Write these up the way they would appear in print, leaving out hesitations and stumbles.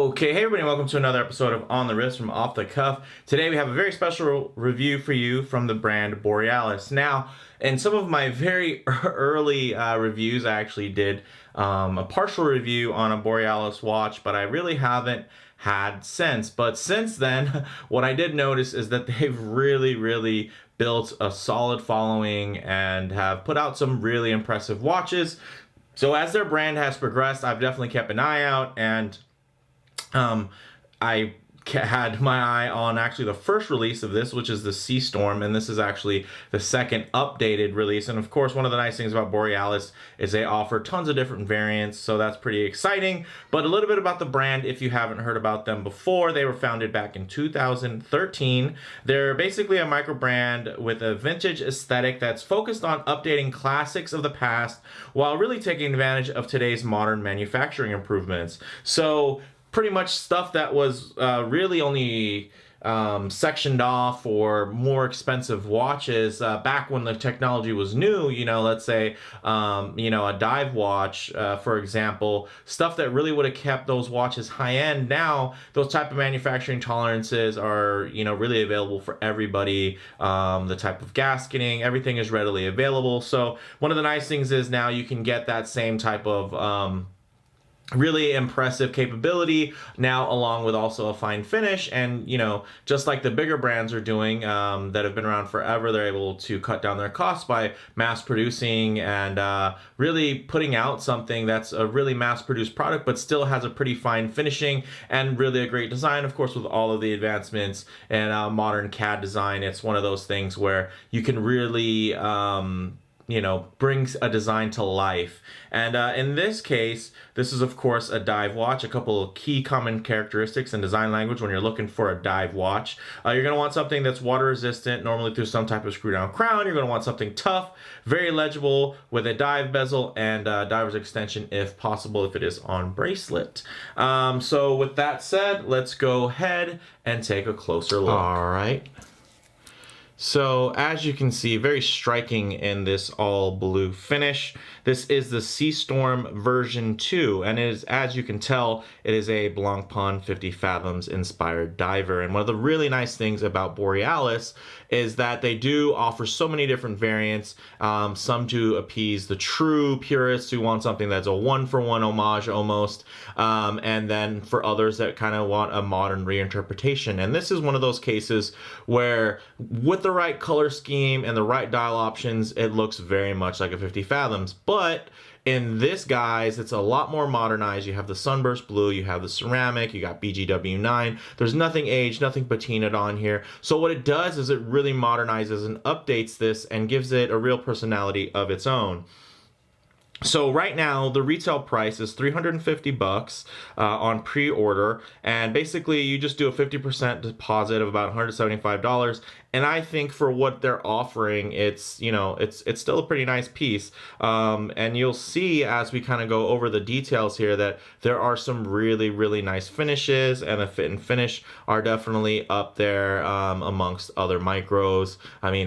Okay, hey everybody, welcome to another episode of On the Wrist from Off the Cuff. Today we have a very special review for you from the brand Borealis. Now, in some of my very early reviews, I actually did a partial review on a Borealis watch, but I really haven't had since. But since then, what I did notice is that they've really built a solid following and have put out some really impressive watches. So as their brand has progressed, I've definitely kept an eye out, and I had my eye on actually the first release of this, which is the Sea Storm, and this is actually the second updated release. And of course, one of the nice things about Borealis is they offer tons of different variants, so that's pretty exciting. But a little bit about the brand, if you haven't heard about them before, they were founded back in 2013. They're basically a micro brand with a vintage aesthetic that's focused on updating classics of the past while really taking advantage of today's modern manufacturing improvements. So pretty much stuff that was really only sectioned off for more expensive watches back when the technology was new, let's say, a dive watch, for example, stuff that really would have kept those watches high end. Now, those type of manufacturing tolerances are, really available for everybody. The type of gasketing, everything is readily available. So one of the nice things is now you can get that same type of really impressive capability now, along with also a fine finish. And just like the bigger brands are doing that have been around forever, they're able to cut down their costs by mass producing and really putting out something that's a really mass produced product but still has a pretty fine finishing and really a great design. Of course, with all of the advancements and modern CAD design, it's one of those things where you can really brings a design to life. And in this case, this is of course a dive watch. A couple of key common characteristics in design language when you're looking for a dive watch. You're going to want something that's water resistant, normally through some type of screw down crown. You're going to want something tough, very legible, with a dive bezel and diver's extension if possible, if it is on bracelet. So with that said, let's go ahead and take a closer look. All right. So as you can see, very striking in this all blue finish. This is the Sea Storm version 2, and it is, as you can tell, it is a Blancpain 50 Fathoms inspired diver. And one of the really nice things about Borealis is that they do offer so many different variants, some to appease the true purists who want something that's a one-for-one homage almost, and then for others that kind of want a modern reinterpretation. And this is one of those cases where with the right color scheme and the right dial options, it looks very much like a 50 Fathoms. But in this, guys, it's a lot more modernized. You have the sunburst blue, you have the ceramic, you got BGW9. There's nothing aged, nothing patinaed on here. So what it does is it really modernizes and updates this and gives it a real personality of its own. So right now, the retail price is $350 on pre-order, and basically you just do a 50% deposit of about $175. And I think for what they're offering, it's still a pretty nice piece. And you'll see as we kind of go over the details here that there are some really nice finishes, and the fit and finish are definitely up there amongst other micros. I mean,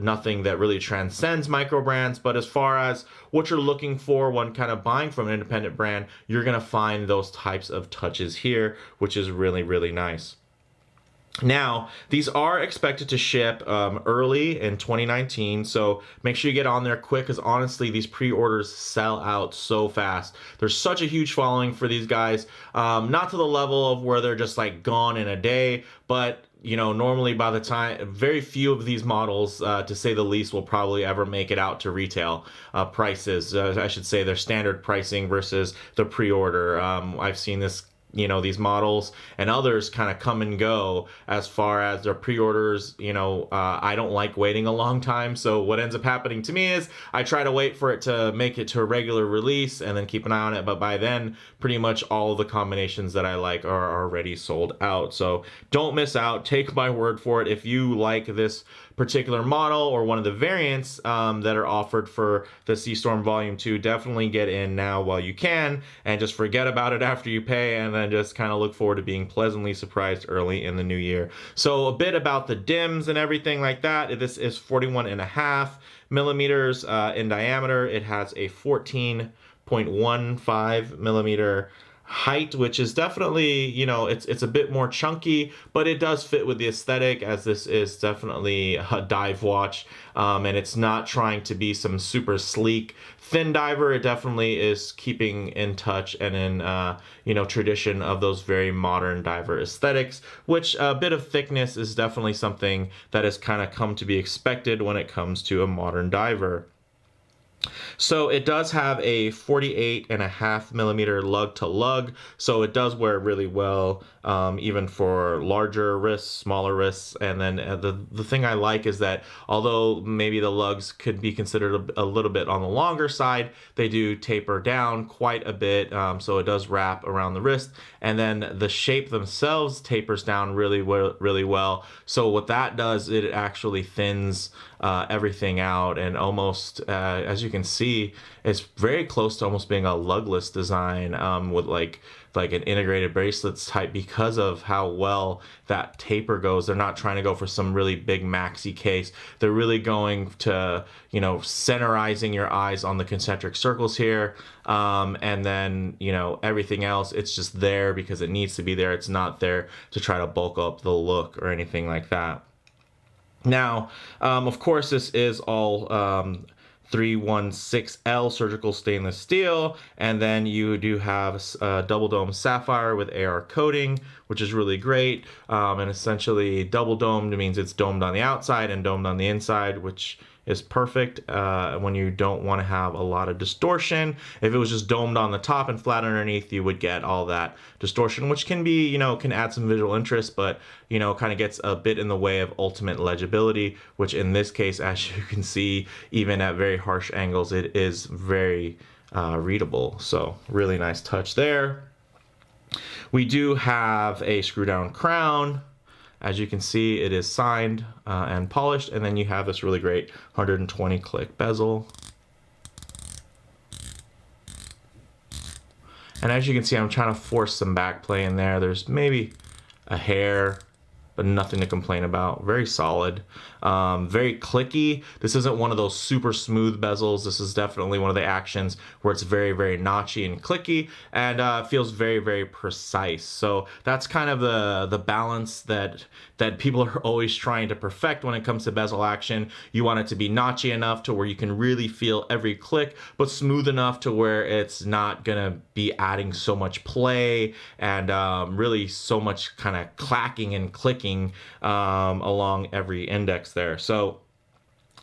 nothing that really transcends micro brands, but as far as what you're looking for when kind of buying from an independent brand, you're gonna find those types of touches here, which is really nice. Now, these are expected to ship early in 2019, so make sure you get on there quick, because honestly, these pre-orders sell out so fast. There's such a huge following for these guys, not to the level of where they're just like gone in a day, but normally by the time, very few of these models, to say the least, will probably ever make it out to retail prices. I should say their standard pricing versus the pre-order. I've seen this, these models and others kind of come and go as far as their pre-orders. I don't like waiting a long time, so what ends up happening to me is I try to wait for it to make it to a regular release and then keep an eye on it, but by then pretty much all of the combinations that I like are already sold out. So don't miss out, take my word for it. If you like this particular model or one of the variants that are offered for the Sea Storm Volume 2, definitely get in now while you can, and just forget about it after you pay, and then just kind of look forward to being pleasantly surprised early in the new year. So a bit about the dims and everything like that. This is 41.5 millimeters in diameter. It has a 14.15 millimeter height, which is definitely, it's a bit more chunky, but it does fit with the aesthetic, as this is definitely a dive watch, and it's not trying to be some super sleek thin diver. It definitely is keeping in touch and in tradition of those very modern diver aesthetics, which a bit of thickness is definitely something that has kind of come to be expected when it comes to a modern diver. So it does have a 48.5 millimeter lug to lug, so it does wear really well, even for larger wrists, smaller wrists. And then the thing I like is that although maybe the lugs could be considered a little bit on the longer side, they do taper down quite a bit, so it does wrap around the wrist. And then the shape themselves tapers down really well. So what that does, it actually thins everything out, and almost, as you can see, it's very close to almost being a lugless design, with like an integrated bracelets type, because of how well that taper goes. They're not trying to go for some really big maxi case. They're really going to, centerizing your eyes on the concentric circles here, and then everything else, it's just there because it needs to be there. It's not there to try to bulk up the look or anything like that. Now, of course, this is all 316L surgical stainless steel, and then you do have a double dome sapphire with AR coating, which is really great. And essentially, double domed means it's domed on the outside and domed on the inside, which is perfect when you don't want to have a lot of distortion. If it was just domed on the top and flat underneath, you would get all that distortion, which can be, can add some visual interest, but, kind of gets a bit in the way of ultimate legibility, which in this case, as you can see, even at very harsh angles, it is very readable. So really nice touch there. We do have a screw down crown. As you can see, it is signed and polished, and then you have this really great 120 click bezel. And as you can see, I'm trying to force some back play in there. There's maybe a hair, but nothing to complain about. Very solid, very clicky. This isn't one of those super smooth bezels. This is definitely one of the actions where it's very, very notchy and clicky, and feels very, very precise. So that's kind of the balance that people are always trying to perfect when it comes to bezel action. You want it to be notchy enough to where you can really feel every click, but smooth enough to where it's not gonna be adding so much play and really so much kind of clacking and clicking along every index there. So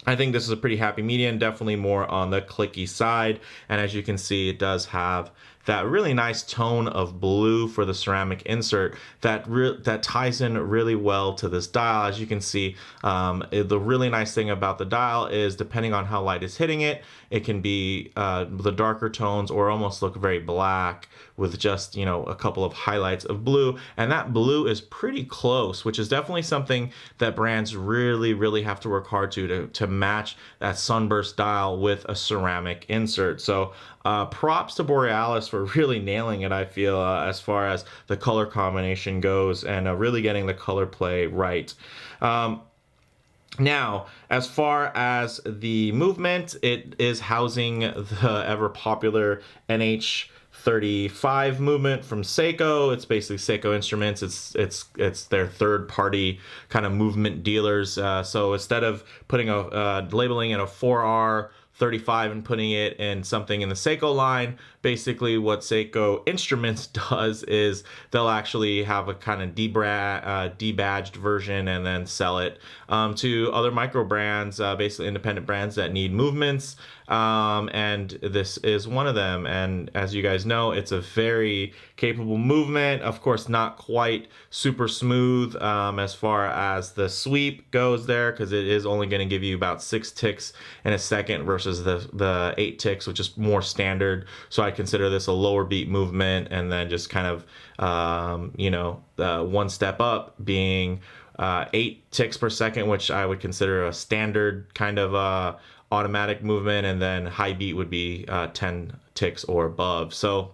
I think this is a pretty happy medium, definitely more on the clicky side. And as you can see, it does have that really nice tone of blue for the ceramic insert that ties in really well to this dial. As you can see, the really nice thing about the dial is, depending on how light is hitting it, it can be the darker tones or almost look very black with just, a couple of highlights of blue. And that blue is pretty close, which is definitely something that brands really, really have to work hard to match that sunburst dial with a ceramic insert. So props to Borealis for really nailing it, I feel, as far as the color combination goes, and really getting the color play right. Now, as far as the movement, it is housing the ever popular NH35 movement from Seiko. It's basically Seiko Instruments. It's their third-party kind of movement dealers. So instead of putting labeling in a 4R 35 and putting it in something in the Seiko line, basically what Seiko Instruments does is they'll actually have a kind of debadged version and then sell it to other micro brands, basically independent brands that need movements. And this is one of them. And as you guys know, it's a very capable movement. Of course, not quite super smooth as far as the sweep goes there, because it is only going to give you about 6 ticks in a second versus the 8 ticks, which is more standard. So I consider this a lower beat movement, and then just kind of one step up being 8 ticks per second, which I would consider a standard kind of automatic movement, and then high beat would be 10 ticks or above. So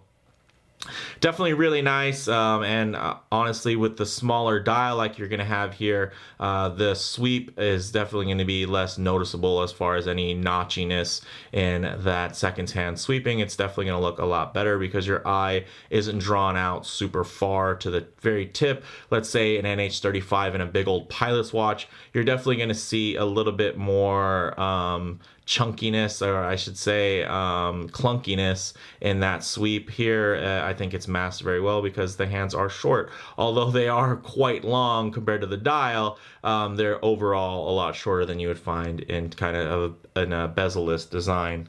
Definitely really nice, and honestly, with the smaller dial like you're going to have here, the sweep is definitely going to be less noticeable as far as any notchiness in that seconds hand sweeping. It's definitely going to look a lot better because your eye isn't drawn out super far to the very tip. Let's say an NH35 and a big old pilot's watch, you're definitely going to see a little bit more chunkiness, or I should say clunkiness in that sweep here. I think it's masked very well because the hands are short. Although they are quite long compared to the dial, they're overall a lot shorter than you would find in kind of a bezel-less design.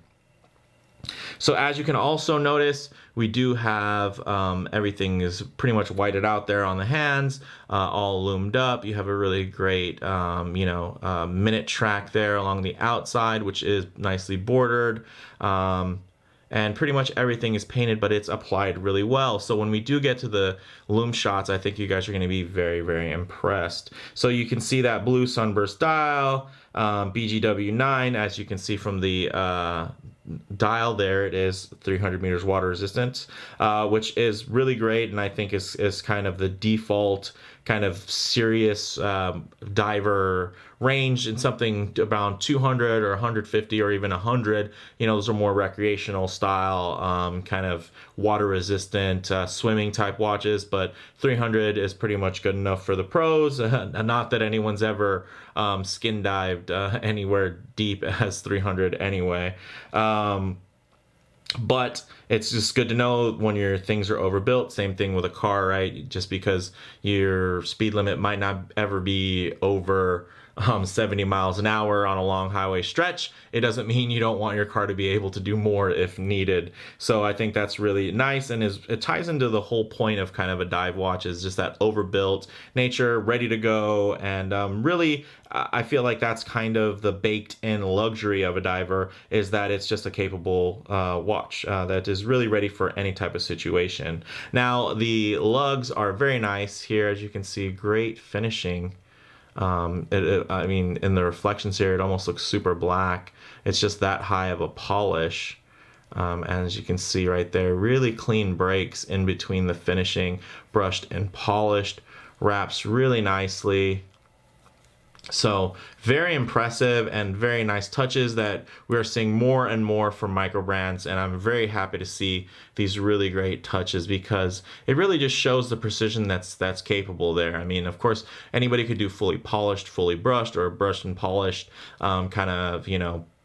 So as you can also notice, we do have everything is pretty much whited out there on the hands, all loomed up. You have a really great, minute track there along the outside, which is nicely bordered. And pretty much everything is painted, but it's applied really well. So when we do get to the loom shots, I think you guys are going to be very, very impressed. So you can see that blue sunburst dial, BGW9, as you can see from the dial there, it is 300 meters water resistance, which is really great, and I think is kind of the default kind of serious diver range. In something around 200 or 150 or even 100, those are more recreational style, kind of water resistant swimming type watches, but 300 is pretty much good enough for the pros. Not that anyone's ever skin dived anywhere deep as 300 anyway. But it's just good to know when your things are overbuilt. Same thing with a car, right? Just because your speed limit might not ever be over 70 miles an hour on a long highway stretch, it doesn't mean you don't want your car to be able to do more if needed. So I think that's really nice, and it ties into the whole point of kind of a dive watch, is just that overbuilt nature, ready to go. And really, I feel like that's kind of the baked in luxury of a diver, is that it's just a capable watch that is really ready for any type of situation. Now the lugs are very nice here, as you can see, great finishing. I mean, in the reflections here, it almost looks super black. It's just that high of a polish. And as you can see right there, really clean breaks in between the finishing, brushed and polished, wraps really nicely. So very impressive and very nice touches that we're seeing more and more from micro brands, and I'm very happy to see these really great touches because it really just shows the precision that's capable there. I mean, of course, anybody could do fully polished, fully brushed, or brushed and polished, kind of,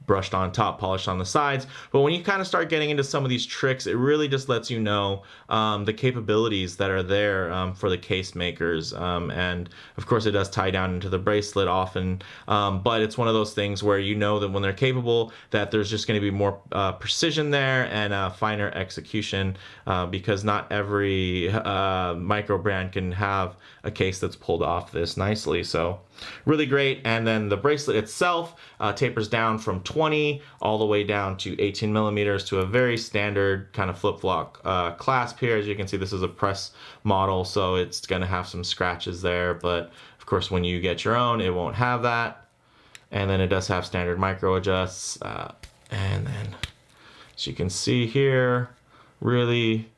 brushed on top, polished on the sides. But when you kind of start getting into some of these tricks, it really just lets you know the capabilities that are there for the case makers. And of course, it does tie down into the bracelet often, but it's one of those things where you know that when they're capable, that there's just going to be more precision there and finer execution, because not every micro brand can have a case that's pulled off this nicely. So really great. And then the bracelet itself tapers down from 20 all the way down to 18 millimeters to a very standard kind of flip-flop clasp here. As you can see, this is a press model, so it's going to have some scratches there, but of course when you get your own, it won't have that. And then it does have standard micro adjusts, and then as you can see here, really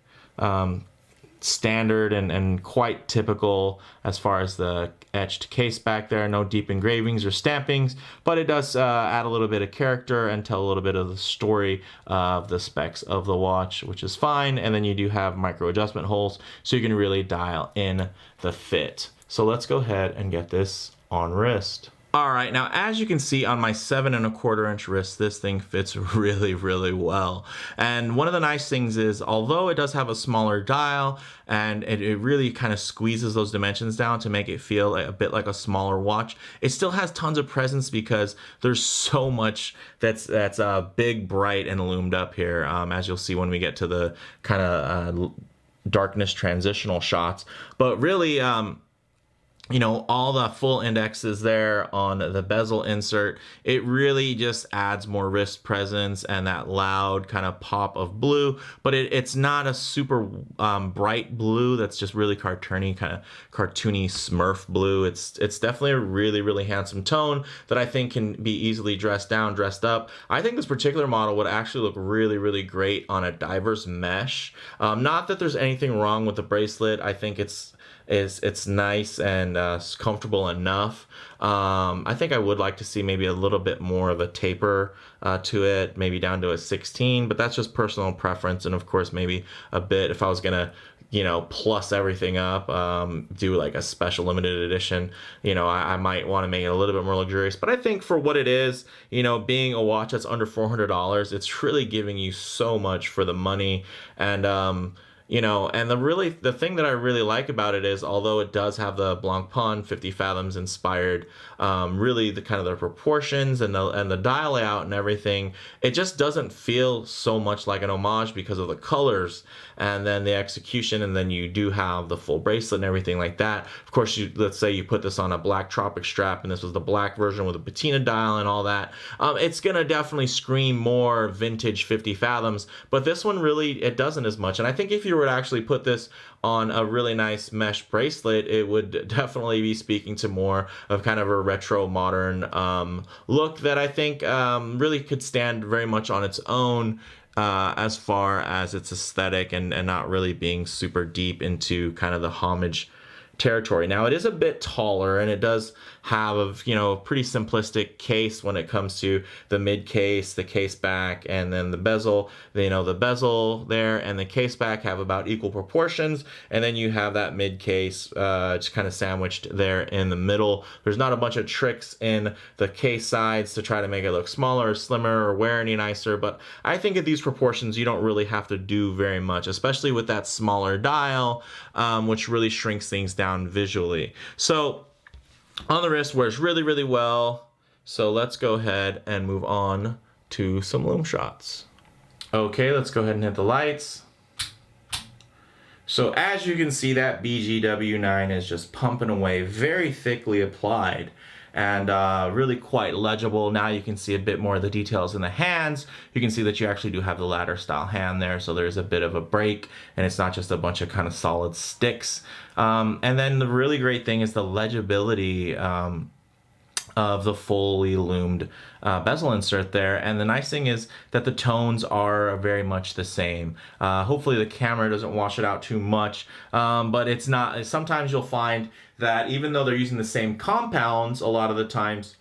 standard and quite typical as far as the etched case back there. No deep engravings or stampings, but it does add a little bit of character and tell a little bit of the story of the specs of the watch, which is fine. And then you do have micro adjustment holes, so you can really dial in the fit. So let's go ahead and get this on wrist. All right, now as you can see on my 7 1/4 inch wrist, this thing fits really, really well. And one of the nice things is, although it does have a smaller dial and it really kind of squeezes those dimensions down to make it feel a bit like a smaller watch, it still has tons of presence because there's so much that's big, bright, and loomed up here, as you'll see when we get to the kind of darkness transitional shots. But really, all the full indexes there on the bezel insert. It really just adds more wrist presence and that loud kind of pop of blue, but it's not a super bright blue that's just really cartoony, kind of cartoony Smurf blue. It's definitely a really, really handsome tone that I think can be easily dressed down, dressed up. I think this particular model would actually look really, really great on a diver's mesh. Not that there's anything wrong with the bracelet. I think it's nice and comfortable enough. I think I would like to see maybe a little bit more of a taper to it, maybe down to a 16, but that's just personal preference. And of course, maybe a bit if I was gonna, plus everything up, do like a special limited edition, I might want to make it a little bit more luxurious. But I think for what it is, being a watch that's under $400, it's really giving you so much for the money. And and the thing that I really like about it is, although it does have the Blancpain 50 Fathoms inspired, really the kind of the proportions and the dial layout and everything, it just doesn't feel so much like an homage because of the colors and then the execution, and then you do have the full bracelet and everything like that. Of course, let's say you put this on a black Tropic strap, and this was the black version with a patina dial and all that. It's gonna definitely scream more vintage 50 Fathoms, but this one really, it doesn't as much. And I think if you were to actually put this on a really nice mesh bracelet, it would definitely be speaking to more of kind of a retro modern look that I think really could stand very much on its own as far as its aesthetic, and not really being super deep into kind of the homage territory. Now it is a bit taller, and it does have a pretty simplistic case when it comes to the mid case, the case back, and then the bezel. The bezel there and the case back have about equal proportions, and then you have that mid case just kind of sandwiched there in the middle. There's not a bunch of tricks in the case sides to try to make it look smaller or slimmer or wear any nicer, but I think at these proportions you don't really have to do very much, especially with that smaller dial, which really shrinks things down visually. So on the wrist, wears really, really well. So let's go ahead and move on to some lume shots. Okay, let's go ahead and hit the lights. So as you can see, that BGW9 is just pumping away, very thickly applied, and really quite legible. Now you can see a bit more of the details in the hands. You can see that you actually do have the ladder style hand there, so there's a bit of a break, and it's not just a bunch of kind of solid sticks. And then the really great thing is the legibility of the fully loomed bezel insert there. And the nice thing is that the tones are very much the same. Hopefully the camera doesn't wash it out too much, but it's not. Sometimes you'll find that even though they're using the same compounds, a lot of the times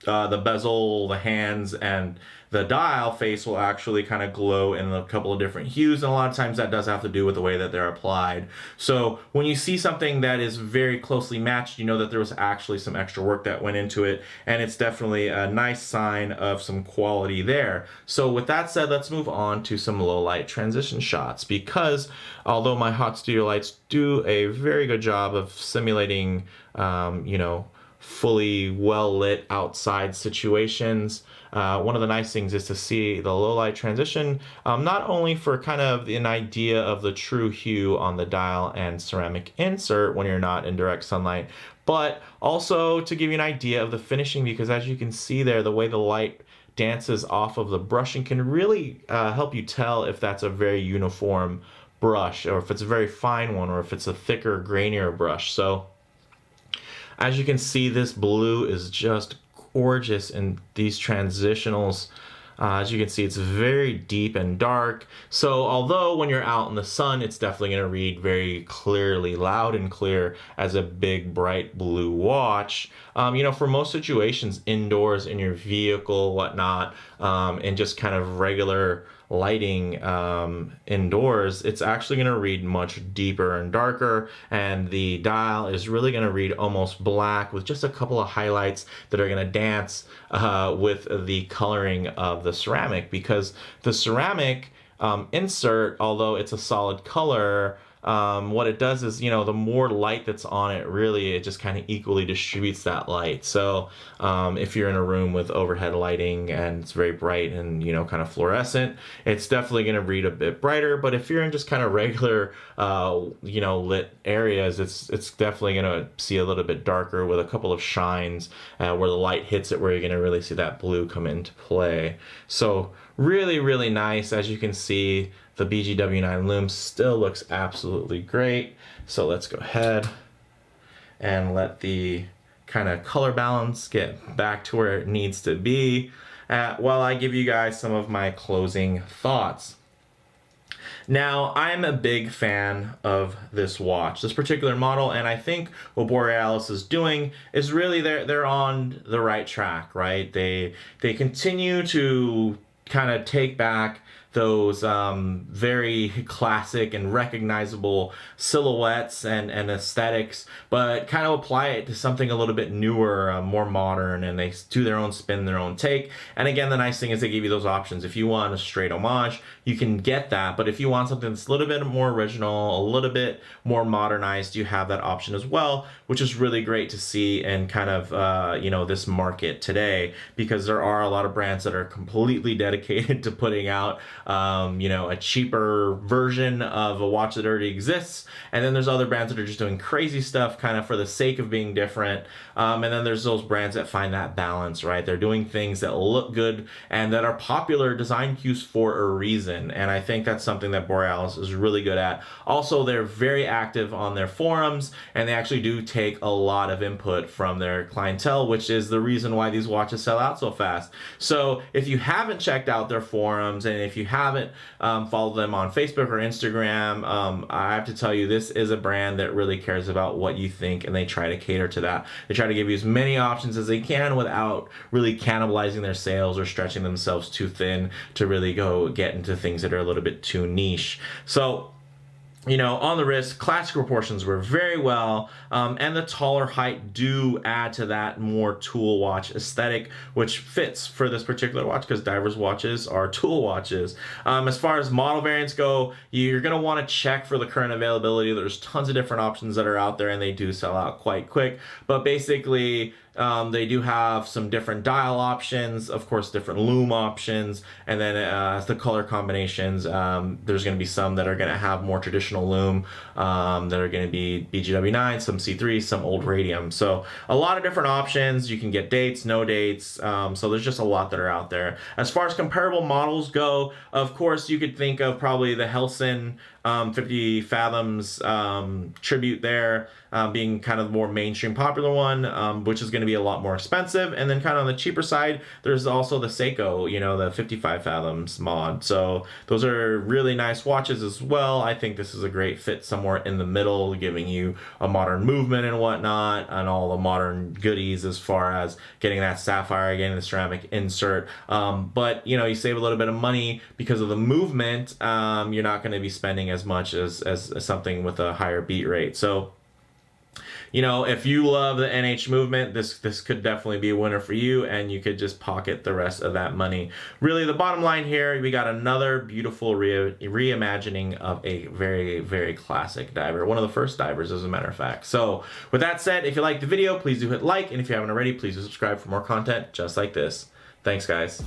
the bezel, the hands, and the dial face will actually kind of glow in a couple of different hues, and a lot of times that does have to do with the way that they're applied. So when you see something that is very closely matched, you know that there was actually some extra work that went into it, and it's definitely a nice sign of some quality there. So with that said, let's move on to some low light transition shots, because although my hot studio lights do a very good job of simulating fully well lit outside situations, one of the nice things is to see the low light transition, not only for kind of an idea of the true hue on the dial and ceramic insert when you're not in direct sunlight, but also to give you an idea of the finishing, because as you can see there, the way the light dances off of the brushing can really help you tell if that's a very uniform brush, or if it's a very fine one, or if it's a thicker, grainier brush. So as you can see, this blue is just gorgeous in these transitionals. As you can see, it's very deep and dark. So although when you're out in the sun, it's definitely going to read very clearly, loud and clear as a big bright blue watch, for most situations, indoors, in your vehicle, whatnot, and just kind of regular lighting indoors, it's actually going to read much deeper and darker, and the dial is really going to read almost black with just a couple of highlights that are going to dance with the coloring of the ceramic, because the ceramic insert, although it's a solid color, what it does is, the more light that's on it, really, it just kind of equally distributes that light. So if you're in a room with overhead lighting and it's very bright and, kind of fluorescent, it's definitely going to read a bit brighter. But if you're in just kind of regular, lit areas, it's definitely going to see a little bit darker with a couple of shines where the light hits it, where you're going to really see that blue come into play. So really, really nice. As you can see, the BGW9 Lume still looks absolutely great. So let's go ahead and let the kind of color balance get back to where it needs to be while I give you guys some of my closing thoughts. Now, I'm a big fan of this watch, this particular model, and I think what Borealis is doing is really they're on the right track, right? They continue to kind of take back those very classic and recognizable silhouettes and aesthetics, but kind of apply it to something a little bit newer, more modern, and they do their own spin, their own take. And again, the nice thing is they give you those options. If you want a straight homage, you can get that, but if you want something that's a little bit more original, a little bit more modernized, you have that option as well, which is really great to see in kind of this market today, because there are a lot of brands that are completely dedicated to putting out a cheaper version of a watch that already exists, and then there's other brands that are just doing crazy stuff kind of for the sake of being different, and then there's those brands that find that balance, right? They're doing things that look good and that are popular design cues for a reason, and I think that's something that Borealis is really good at. Also, they're very active on their forums, and they actually do take a lot of input from their clientele, which is the reason why these watches sell out so fast. So if you haven't checked out their forums, and if you haven't followed them on Facebook or Instagram, I have to tell you, this is a brand that really cares about what you think, and they try to cater to that. They try to give you as many options as they can without really cannibalizing their sales or stretching themselves too thin to really go get into things that are a little bit too niche. So on the wrist, classic proportions were very well, and the taller height do add to that more tool watch aesthetic, which fits for this particular watch because divers watches are tool watches. As far as model variants go, you're going to want to check for the current availability. There's tons of different options that are out there, and they do sell out quite quick, but basically they do have some different dial options, of course, different lume options, and then as the color combinations, there's going to be some that are going to have more traditional lume that are going to be BGW9, some C3, some old radium. So a lot of different options. You can get dates, no dates. So there's just a lot that are out there. As far as comparable models go, of course, you could think of probably the Helsin 50 Fathoms tribute there being kind of the more mainstream popular one, which is going to be a lot more expensive. And then kind of on the cheaper side, there's also the Seiko, the 55 Fathoms mod. So those are really nice watches as well. I think this is a great fit somewhere in the middle, giving you a modern movement and whatnot, and all the modern goodies as far as getting that sapphire, getting the ceramic insert. But you save a little bit of money because of the movement. You're not going to be spending as much as something with a higher beat rate. So if you love the NH movement, this could definitely be a winner for you, and you could just pocket the rest of that money. Really, the bottom line here, we got another beautiful reimagining of a very, very classic diver. One of the first divers, as a matter of fact. So with that said, if you liked the video, please do hit like, and if you haven't already, please do subscribe for more content just like this. Thanks, guys.